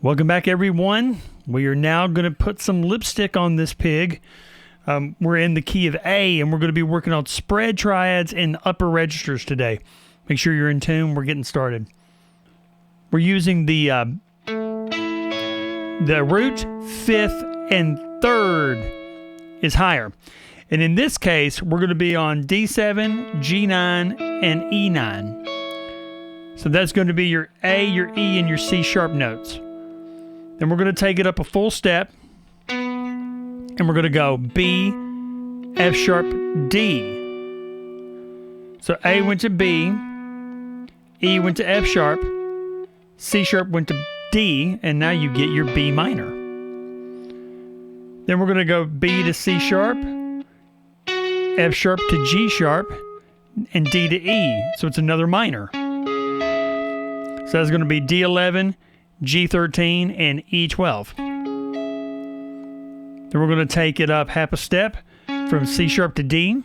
Welcome back, everyone. We are now going to put some lipstick on this pig. We're in the key of A, and we're going to be working on spread triads and upper registers today. Make sure you're in tune. We're getting started. We're using the root, fifth, and third is higher. And in this case, we're going to be on D7, G9, and E9. So that's going to be your A, your E, and your C sharp notes. Then we're going to take it up a full step, and we're going to go B, F sharp, D. So A went to B, E went to F sharp, C sharp went to D, and now you get your B minor. Then we're going to go B to C sharp, F sharp to G sharp, and D to E. So it's another minor. So that's going to be D11, G13, and E12. Then we're going to take it up half a step from C sharp to D.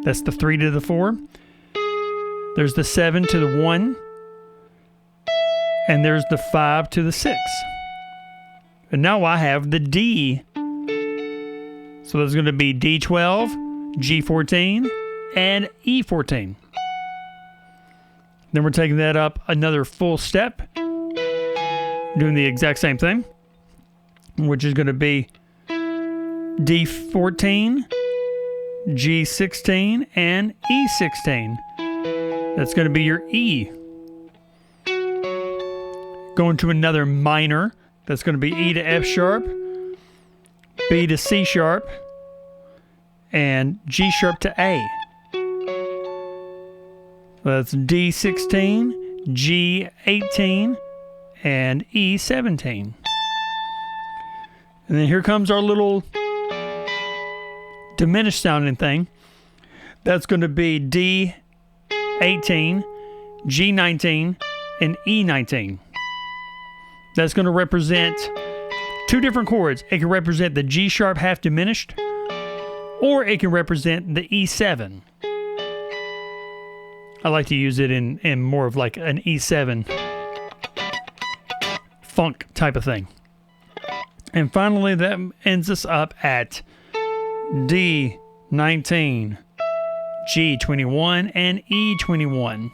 That's the 3 to the 4. There's the 7 to the 1. And there's the 5 to the 6. And now I have the D. So there's going to be D12, G14, and E14. Then we're taking that up another full step, doing the exact same thing, which is going to be D14, G16, and E16. That's going to be your E. Going to another minor, that's going to be E to F sharp, B to C sharp, and G sharp to A. That's D16, G18, and E17. And then here comes our little diminished sounding thing. That's going to be D18, G19, and E19. That's going to represent two different chords. It can represent the G sharp half diminished, or it can represent the E7. I like to use it in more of like an E7 funk type of thing. And finally, that ends us up at D19, G21, and E21.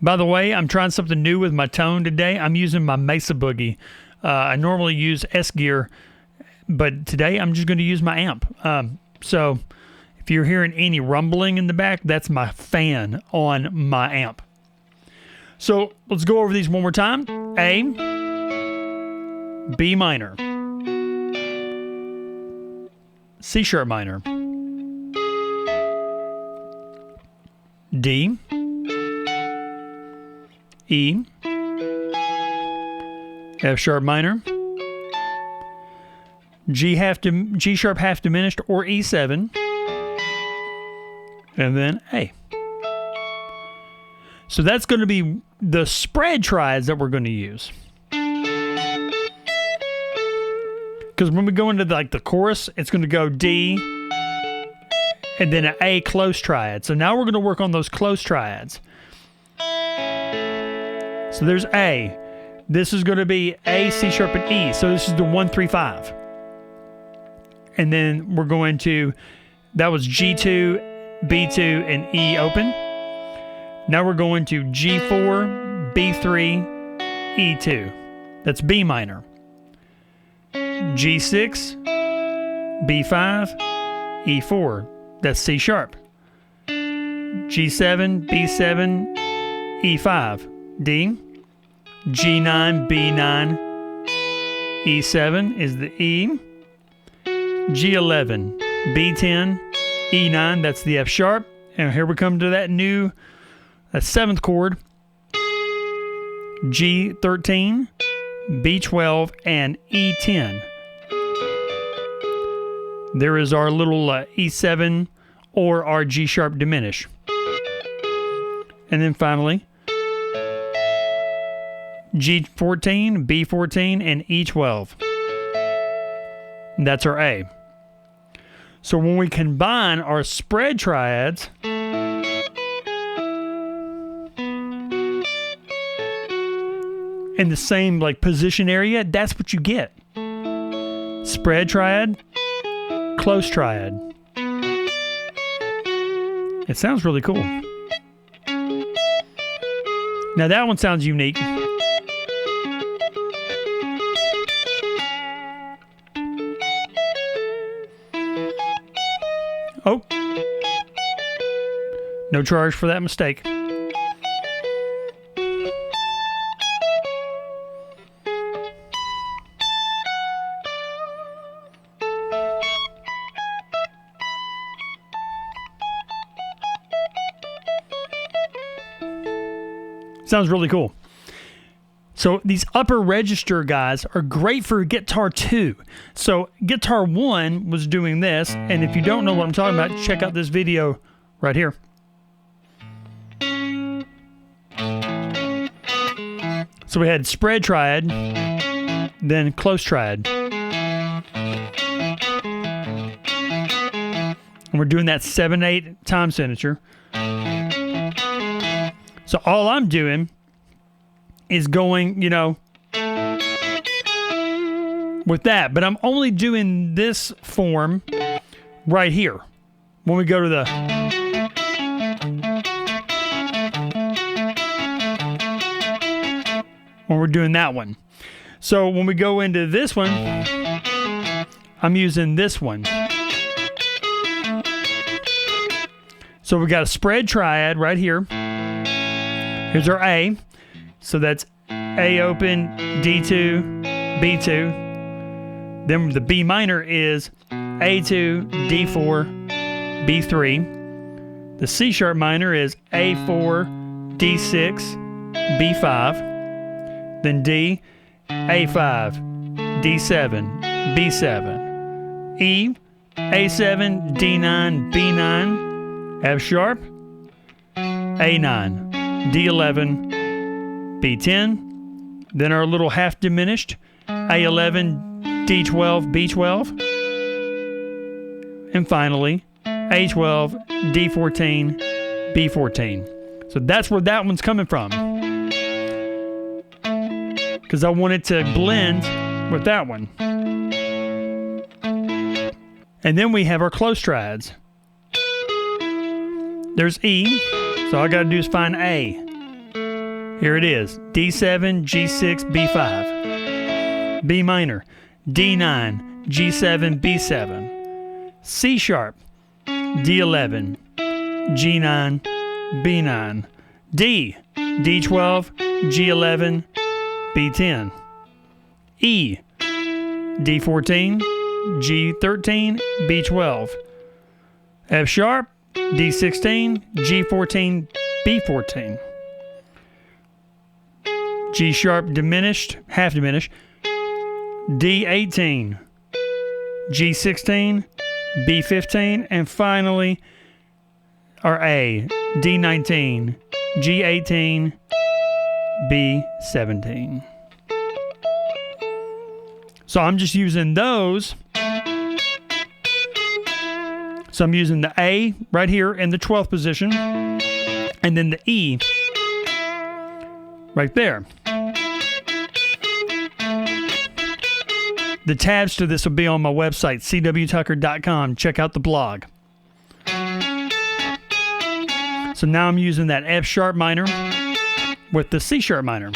By the way, I'm trying something new with my tone today. I'm using my Mesa Boogie. I normally use S-Gear, but today I'm just going to use my amp. So if you're hearing any rumbling in the back, that's my fan on my amp. So let's go over these one more time. A, B minor, C sharp minor, D, E, F sharp minor, G sharp half diminished or E7, and then A. So that's going to be the spread triads that we're going to use. Because when we go into the chorus, it's going to go D and then an A close triad. So now we're going to work on those close triads. So there's A. This is going to be A, C sharp, and E. So this is the 1, 3, 5. And then we're going to, that was G2, B2, and E open. Now we're going to G4, B3, E2. That's B minor. G6, B5, E4. That's C sharp. G7, B7, E5. D. G9, B9, E7 is the E. G11, B10, E9, that's the F sharp. And here we come to that seventh chord. G13, B12, and E10. There is our little E7 or our G sharp diminish. And then finally, G14, B14, and E12. That's our A. So when we combine our spread triads, in the same like position area, that's what you get. Spread triad, close triad. It sounds really cool. Now that one sounds unique. Oh. No charge for that mistake. Sounds really cool. So these upper register guys are great for guitar 2. So guitar 1 was doing this, and if you don't know what I'm talking about, check out this video right here. So we had spread triad, then close triad. And we're doing that 7/8 time signature. So all I'm doing is going, you know, with that. But I'm only doing this form right here. When we go to the... when we're doing that one. So when we go into this one, I'm using this one. So we got a spread triad right here. Here's our A. So that's A open, D2, B2. Then the B minor is A2, D4, B3. The C sharp minor is A4, D6, B5. Then D, A5, D7, B7. E, A7, D9, B9. F sharp, A9, D11, B10, then our little half diminished, A11, D12, B12, and finally, A12, D14, B14. So that's where that one's coming from. Because I want it to blend with that one. And then we have our close triads. There's E, so all I gotta do is find A. Here it is, D7, G6, B5. B minor, D9, G7, B7. C sharp, D11, G9, B9. D, D12, G11, B10. E, D14, G13, B12. F sharp, D16, G14, B14. G sharp diminished, half diminished. D18, G16, B15, and finally our A, D19, G18, B17. So I'm just using those. So I'm using the A right here in the 12th position, and then the E right there. The tabs to this will be on my website, cwtucker.com. Check out the blog. So now I'm using that F sharp minor with the C sharp minor.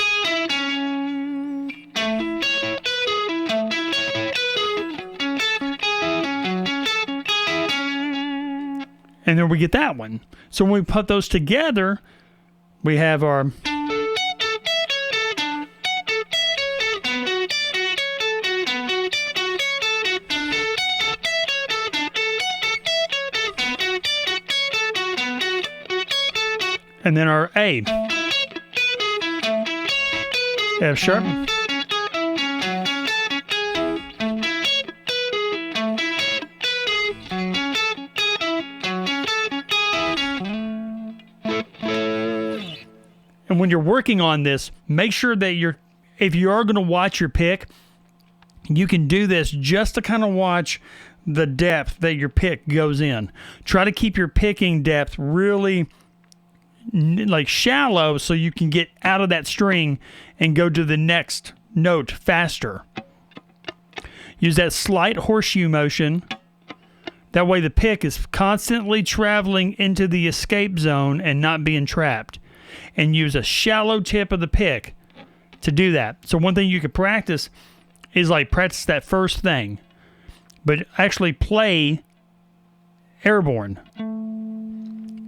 And then we get that one. So when we put those together, we have our... and then our A. F sharp. And when you're working on this, make sure that if you are going to watch your pick, you can do this just to kind of watch the depth that your pick goes in. Try to keep your picking depth really like shallow so you can get out of that string and go to the next note faster. Use that slight horseshoe motion. That way the pick is constantly traveling into the escape zone and not being trapped. And use a shallow tip of the pick to do that. So one thing you could practice is like practice that first thing, but actually play airborne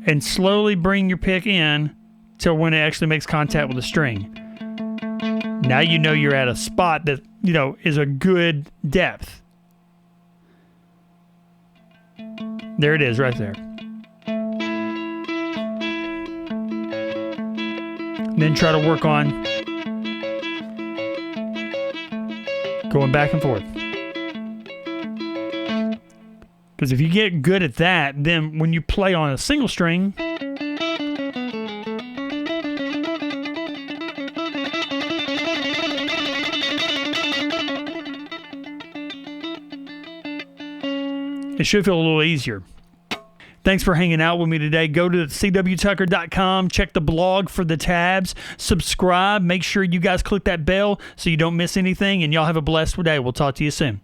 and slowly bring your pick in till when it actually makes contact with the string. Now you know you're at a spot that, you know, is a good depth. There it is right there. And then try to work on going back and forth. Because if you get good at that, then when you play on a single string, it should feel a little easier. Thanks for hanging out with me today. Go to cwtucker.com, check the blog for the tabs, subscribe, make sure you guys click that bell so you don't miss anything, and y'all have a blessed day. We'll talk to you soon.